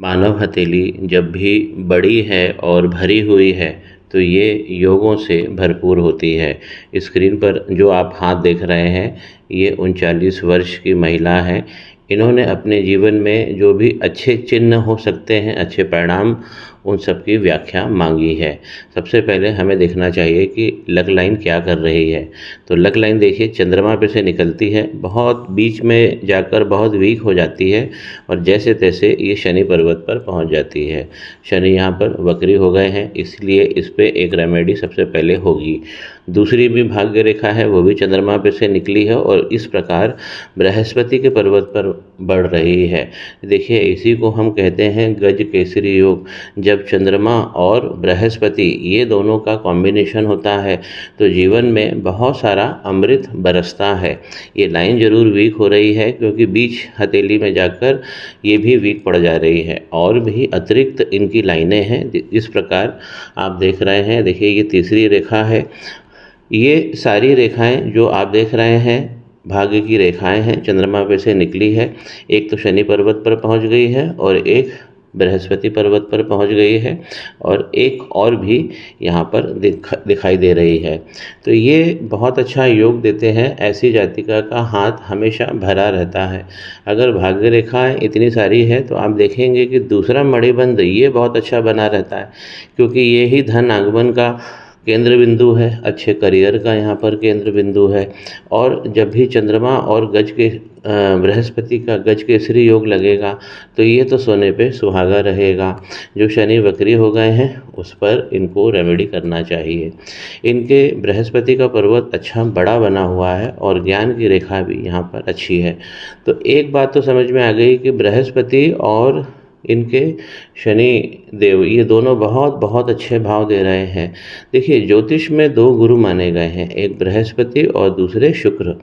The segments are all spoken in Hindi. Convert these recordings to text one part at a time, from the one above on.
मानव हथेली जब भी बड़ी है और भरी हुई है तो ये योगों से भरपूर होती है। स्क्रीन पर जो आप हाथ देख रहे हैं, ये 39 वर्ष की महिला है। इन्होंने अपने जीवन में जो भी अच्छे चिन्ह हो सकते हैं, अच्छे परिणाम, उन सब की व्याख्या मांगी है। सबसे पहले हमें देखना चाहिए कि लग लाइन क्या कर रही है। तो लग लाइन देखिए, चंद्रमा पे से निकलती है, बहुत बीच में जाकर बहुत वीक हो जाती है और जैसे तैसे ये शनि पर्वत पर पहुंच जाती है। शनि यहाँ पर वक्री हो गए हैं, इसलिए इस पे एक रेमेडी सबसे पहले होगी। दूसरी भी भाग्य रेखा है, वो भी चंद्रमा पे से निकली है और इस प्रकार बृहस्पति के पर्वत पर बढ़ रही है। देखिए, इसी को हम कहते हैं गज केसरी योग। जब चंद्रमा और बृहस्पति ये दोनों का कॉम्बिनेशन होता है तो जीवन में बहुत सारा अमृत बरसता है। ये लाइन जरूर वीक हो रही है क्योंकि बीच हथेली में जाकर ये भी वीक पड़ जा रही है, और भी अतिरिक्त इनकी लाइनें हैं जिस प्रकार आप देख रहे हैं। देखिए, ये तीसरी रेखा है। ये सारी रेखाएं जो आप देख रहे हैं भाग्य की रेखाएं हैं, चंद्रमा पे से निकली है। एक तो शनि पर्वत पर पहुंच गई है और एक बृहस्पति पर्वत पर पहुंच गई है और एक और भी यहाँ पर दिखाई दे रही है। तो ये बहुत अच्छा योग देते हैं। ऐसी जातिका का हाथ हमेशा भरा रहता है। अगर भाग्य रेखाएं इतनी सारी है तो आप देखेंगे कि दूसरा मणिबंध ये बहुत अच्छा बना रहता है, क्योंकि ये ही धन आगमन का केंद्र बिंदु है, अच्छे करियर का यहाँ पर केंद्र बिंदु है। और जब भी चंद्रमा और गज के बृहस्पति का गज केसरी योग लगेगा तो ये तो सोने पे सुहागा रहेगा। जो शनि वक्री हो गए हैं उस पर इनको रेमेडी करना चाहिए। इनके बृहस्पति का पर्वत अच्छा बड़ा बना हुआ है और ज्ञान की रेखा भी यहाँ पर अच्छी है। तो एक बात तो समझ में आ गई कि बृहस्पति और इनके शनि देव ये दोनों बहुत बहुत अच्छे भाव दे रहे हैं। देखिए, ज्योतिष में दो गुरु माने गए हैं, एक बृहस्पति और दूसरे शुक्र।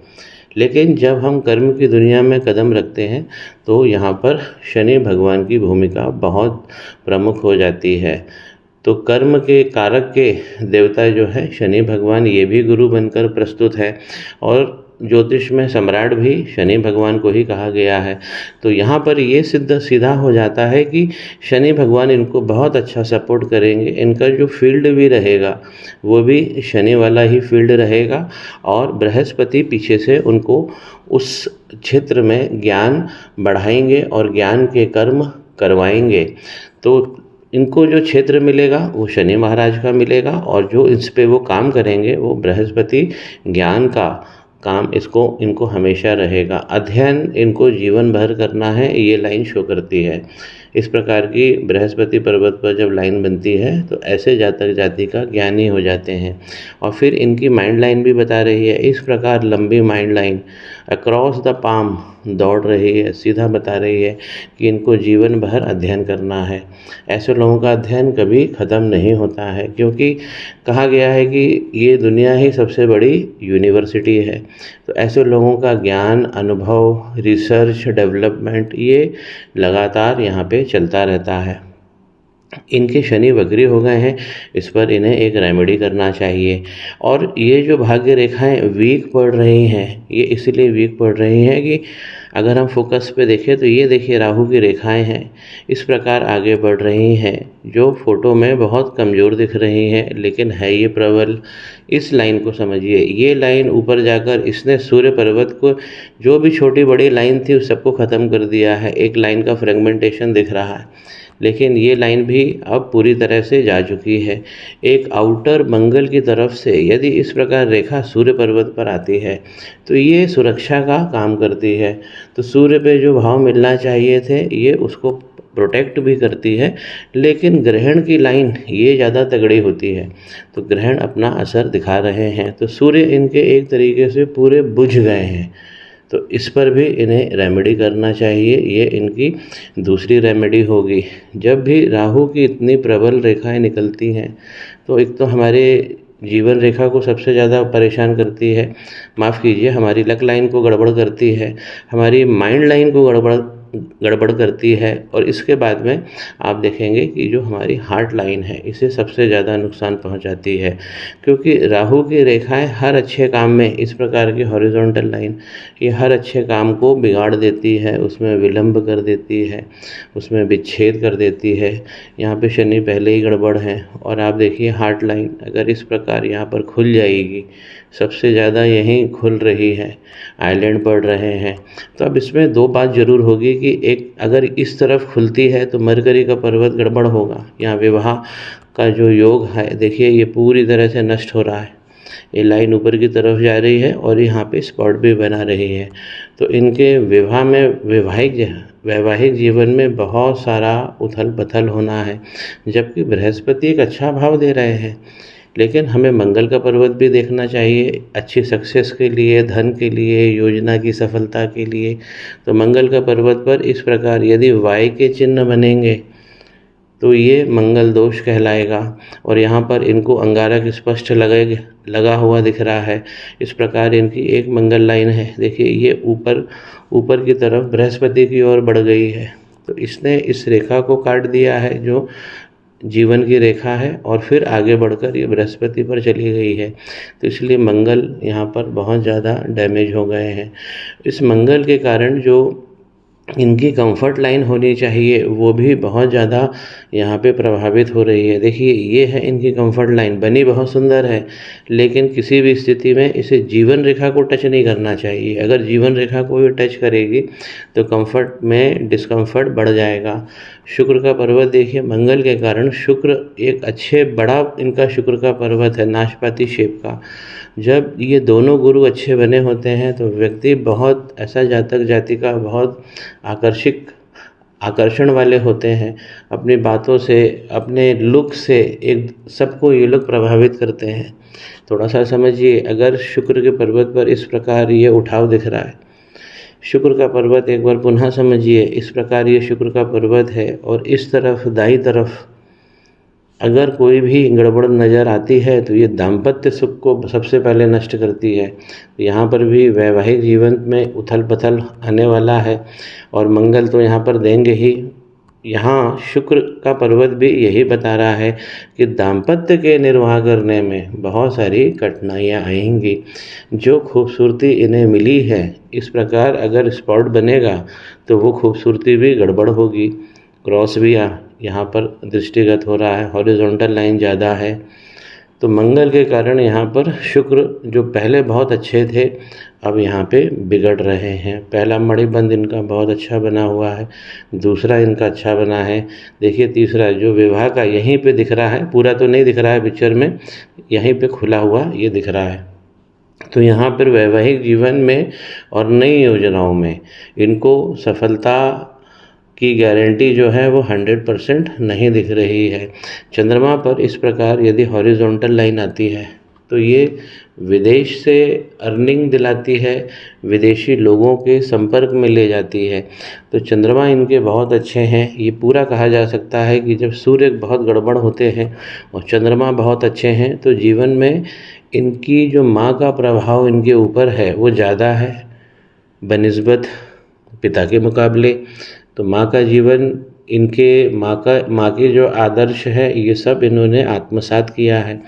लेकिन जब हम कर्म की दुनिया में कदम रखते हैं तो यहाँ पर शनि भगवान की भूमिका बहुत प्रमुख हो जाती है। तो कर्म के कारक के देवता जो है शनि भगवान, ये भी गुरु बनकर प्रस्तुत है और ज्योतिष में सम्राट भी शनि भगवान को ही कहा गया है। तो यहाँ पर ये सीधा हो जाता है कि शनि भगवान इनको बहुत अच्छा सपोर्ट करेंगे। इनका जो फील्ड भी रहेगा वो भी शनि वाला ही फील्ड रहेगा और बृहस्पति पीछे से उनको उस क्षेत्र में ज्ञान बढ़ाएंगे और ज्ञान के कर्म करवाएंगे। तो इनको जो क्षेत्र मिलेगा वो शनि महाराज का मिलेगा और जो इस पे वो काम करेंगे वो बृहस्पति ज्ञान का काम इनको हमेशा रहेगा। अध्ययन इनको जीवन भर करना है, ये लाइन शो करती है। इस प्रकार की बृहस्पति पर्वत पर जब लाइन बनती है तो ऐसे जातक जातिका ज्ञानी हो जाते हैं। और फिर इनकी माइंड लाइन भी बता रही है। इस प्रकार लंबी mind line across the palm दौड़ रही है, सीधा बता रही है कि इनको जीवन भर अध्ययन करना है। ऐसे लोगों का अध्ययन कभी ख़त्म नहीं होता है, क्योंकि कहा गया है कि ये दुनिया ही सबसे बड़ी यूनिवर्सिटी है। तो ऐसे लोगों का ज्ञान, अनुभव, रिसर्च, डेवलपमेंट ये लगातार यहाँ पे चलता रहता है। इनके शनि वक्री हो गए हैं, इस पर इन्हें एक रेमेडी करना चाहिए। और ये जो भाग्य रेखाएं वीक पड़ रही हैं, ये इसलिए वीक पड़ रही हैं कि अगर हम फोकस पे देखें तो ये देखिए राहु की रेखाएं हैं, इस प्रकार आगे बढ़ रही हैं, जो फोटो में बहुत कमज़ोर दिख रही हैं लेकिन है ये प्रबल। इस लाइन को समझिए, ये लाइन ऊपर जाकर इसने सूर्य पर्वत को जो भी छोटी बड़ी लाइन थी उस सबको ख़त्म कर दिया है। एक लाइन का फ्रेगमेंटेशन दिख रहा है, लेकिन ये लाइन भी अब पूरी तरह से जा चुकी है। एक आउटर मंगल की तरफ से यदि इस प्रकार रेखा सूर्य पर्वत पर आती है तो ये सुरक्षा का काम करती है। तो सूर्य पे जो भाव मिलना चाहिए थे ये उसको प्रोटेक्ट भी करती है, लेकिन ग्रहण की लाइन ये ज़्यादा तगड़ी होती है। तो ग्रहण अपना असर दिखा रहे हैं, तो सूर्य इनके एक तरीके से पूरे बुझ गए हैं। तो इस पर भी इन्हें रेमेडी करना चाहिए। ये इनकी दूसरी रेमेडी होगी। जब भी राहु की इतनी प्रबल रेखाएं निकलती हैं तो एक तो हमारे जीवन रेखा को सबसे ज़्यादा परेशान करती है, माफ़ कीजिए हमारी लक लाइन को गड़बड़ करती है, हमारी माइंड लाइन को गड़बड़ करती है। और इसके बाद में आप देखेंगे कि जो हमारी हार्ट लाइन है इसे सबसे ज़्यादा नुकसान पहुंचाती है, क्योंकि राहु की रेखाएं हर अच्छे काम में, इस प्रकार की हॉरिजॉन्टल लाइन, ये हर अच्छे काम को बिगाड़ देती है, उसमें विलंब कर देती है, उसमें विच्छेद कर देती है। यहाँ पे शनि पहले ही गड़बड़ है। और आप देखिए हार्ट लाइन अगर इस प्रकार यहाँ पर खुल जाएगी, सबसे ज़्यादा यहीं खुल रही है, आइलैंड पड़ रहे हैं, तो अब इसमें दो बात ज़रूर होगी कि एक, अगर इस तरफ खुलती है तो मरकरी का पर्वत गड़बड़ होगा। यहाँ विवाह का जो योग है देखिए ये पूरी तरह से नष्ट हो रहा है, ये लाइन ऊपर की तरफ जा रही है और यहाँ पे स्पॉट भी बना रही है। तो इनके विवाह में, वैवाहिक जीवन में बहुत सारा उथल पुथल होना है, जबकि बृहस्पति एक अच्छा भाव दे रहे हैं। लेकिन हमें मंगल का पर्वत भी देखना चाहिए अच्छी सक्सेस के लिए, धन के लिए, योजना की सफलता के लिए। तो मंगल का पर्वत पर इस प्रकार यदि वाई के चिन्ह बनेंगे तो ये मंगल दोष कहलाएगा। और यहाँ पर इनको अंगारक स्पष्ट लगा हुआ दिख रहा है। इस प्रकार इनकी एक मंगल लाइन है, देखिए ये ऊपर की तरफ बृहस्पति की ओर बढ़ गई है। तो इसने इस रेखा को काट दिया है जो जीवन की रेखा है, और फिर आगे बढ़कर ये बृहस्पति पर चली गई है। तो इसलिए मंगल यहाँ पर बहुत ज़्यादा डैमेज हो गए हैं। इस मंगल के कारण जो इनकी कंफर्ट लाइन होनी चाहिए वो भी बहुत ज़्यादा यहाँ पे प्रभावित हो रही है। देखिए ये है इनकी कंफर्ट लाइन, बनी बहुत सुंदर है, लेकिन किसी भी स्थिति में इसे जीवन रेखा को टच नहीं करना चाहिए। अगर जीवन रेखा को भी टच करेगी तो कंफर्ट में डिस्कम्फर्ट बढ़ जाएगा। शुक्र का पर्वत देखिए, मंगल के कारण शुक्र एक अच्छे बड़ा इनका शुक्र का पर्वत है, नाशपाती शेप का। जब ये दोनों गुरु अच्छे बने होते हैं तो व्यक्ति बहुत ऐसा जातक जातिका बहुत आकर्षण वाले होते हैं, अपनी बातों से, अपने लुक से एक सबको ये लोग प्रभावित करते हैं। थोड़ा सा समझिए, अगर शुक्र के पर्वत पर इस प्रकार ये उठाव दिख रहा है, शुक्र का पर्वत एक बार पुनः समझिए, इस प्रकार ये शुक्र का पर्वत है और इस तरफ दाई तरफ अगर कोई भी गड़बड़ नज़र आती है तो ये दाम्पत्य सुख को सबसे पहले नष्ट करती है। तो यहाँ पर भी वैवाहिक जीवन में उथल पुथल आने वाला है और मंगल तो यहाँ पर देंगे ही। यहाँ शुक्र का पर्वत भी यही बता रहा है कि दाम्पत्य के निर्वाह करने में बहुत सारी कठिनाइयाँ आएंगी। जो खूबसूरती इन्हें मिली है, इस प्रकार अगर स्पॉट बनेगा तो वो खूबसूरती भी गड़बड़ होगी। क्रॉस भी यहाँ पर दृष्टिगत हो रहा है, हॉरिजॉन्टल लाइन ज़्यादा है। तो मंगल के कारण यहाँ पर शुक्र जो पहले बहुत अच्छे थे अब यहाँ पे बिगड़ रहे हैं। पहला मणिबंध इनका बहुत अच्छा बना हुआ है, दूसरा इनका अच्छा बना है। देखिए तीसरा जो विवाह का यहीं पे दिख रहा है, पूरा तो नहीं दिख रहा है पिक्चर में, यहीं पे खुला हुआ ये दिख रहा है। तो यहाँ पर वैवाहिक जीवन में और नई योजनाओं में इनको सफलता की गारंटी जो है वो 100% नहीं दिख रही है। चंद्रमा पर इस प्रकार यदि हॉरिजॉन्टल लाइन आती है तो ये विदेश से अर्निंग दिलाती है, विदेशी लोगों के संपर्क में ले जाती है। तो चंद्रमा इनके बहुत अच्छे हैं। ये पूरा कहा जा सकता है कि जब सूर्य बहुत गड़बड़ होते हैं और चंद्रमा बहुत अच्छे हैं तो जीवन में इनकी जो माँ का प्रभाव इनके ऊपर है वो ज़्यादा है बनिस्बत पिता के मुकाबले। तो माँ का जीवन, इनके माँ की जो आदर्श है ये सब इन्होंने आत्मसात किया है।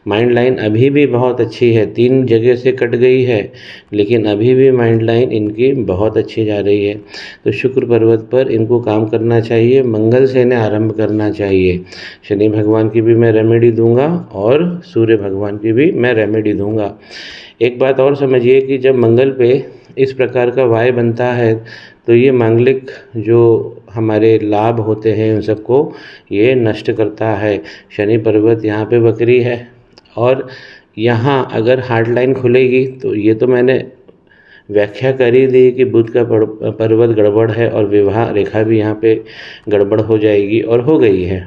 माइंड लाइन अभी भी बहुत अच्छी है, 3 जगह से कट गई है लेकिन अभी भी माइंड लाइन इनकी बहुत अच्छी जा रही है। तो शुक्र पर्वत पर इनको काम करना चाहिए, मंगल से इन्हें आरंभ करना चाहिए। शनि भगवान की भी मैं रेमेडी दूंगा और सूर्य भगवान की भी मैं रेमेडी दूंगा। एक बात और समझिए कि जब मंगल पे इस प्रकार का वाय बनता है तो ये मांगलिक जो हमारे लाभ होते हैं उन सबको ये नष्ट करता है। शनि पर्वत यहाँ पे वक्री है और यहाँ अगर हार्ट लाइन खुलेगी तो ये तो मैंने व्याख्या कर ही दी कि बुध का पर्वत गड़बड़ है और विवाह रेखा भी यहाँ पे गड़बड़ हो जाएगी और हो गई है।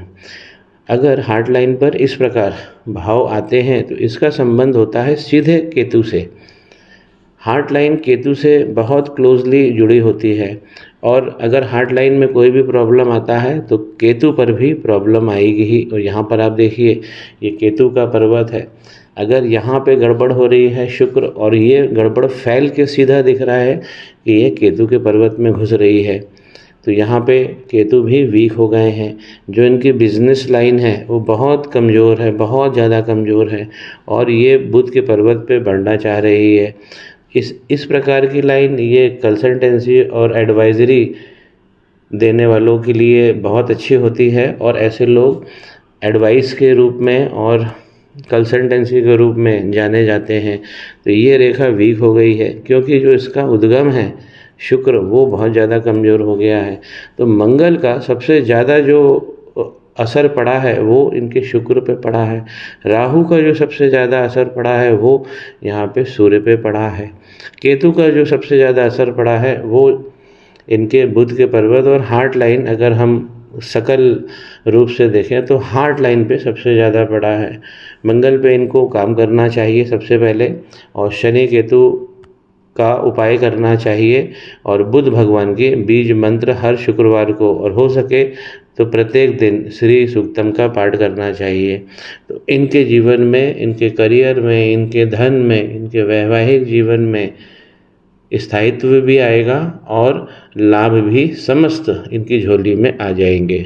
अगर हार्ट लाइन पर इस प्रकार भाव आते हैं तो इसका संबंध होता है सीधे केतु से। हार्ट लाइन केतु से बहुत क्लोजली जुड़ी होती है और अगर हार्ट लाइन में कोई भी प्रॉब्लम आता है तो केतु पर भी प्रॉब्लम आएगी ही। और यहाँ पर आप देखिए ये केतु का पर्वत है, अगर यहाँ पे गड़बड़ हो रही है शुक्र और ये गड़बड़ फैल के सीधा दिख रहा है कि ये केतु के पर्वत में घुस रही है। तो यहाँ पे केतु भी वीक हो गए हैं। जो इनकी बिजनेस लाइन है वो बहुत कमज़ोर है, बहुत ज़्यादा कमज़ोर है, और ये बुध के पर्वत पे बढ़ना चाह रही है। इस प्रकार की लाइन ये कंसल्टेंसी और एडवाइजरी देने वालों के लिए बहुत अच्छी होती है, और ऐसे लोग एडवाइस के रूप में और कंसल्टेंसी के रूप में जाने जाते हैं। तो ये रेखा वीक हो गई है क्योंकि जो इसका उद्गम है शुक्र, वो बहुत ज़्यादा कमज़ोर हो गया है। तो मंगल का सबसे ज़्यादा जो असर पड़ा है वो इनके शुक्र पे पड़ा है। राहु का जो सबसे ज़्यादा असर पड़ा है वो यहाँ पे सूर्य पे पड़ा है। केतु का जो सबसे ज़्यादा असर पड़ा है वो इनके बुध के पर्वत और हार्ट लाइन, अगर हम सकल रूप से देखें तो हार्ट लाइन पे सबसे ज़्यादा पड़ा है। मंगल पे इनको काम करना चाहिए सबसे पहले, और शनि केतु का उपाय करना चाहिए, और बुध भगवान के बीज मंत्र हर शुक्रवार को, और हो सके तो प्रत्येक दिन श्री सूक्तम का पाठ करना चाहिए। तो इनके जीवन में, इनके करियर में, इनके धन में, इनके वैवाहिक जीवन में स्थायित्व भी आएगा और लाभ भी समस्त इनकी झोली में आ जाएंगे।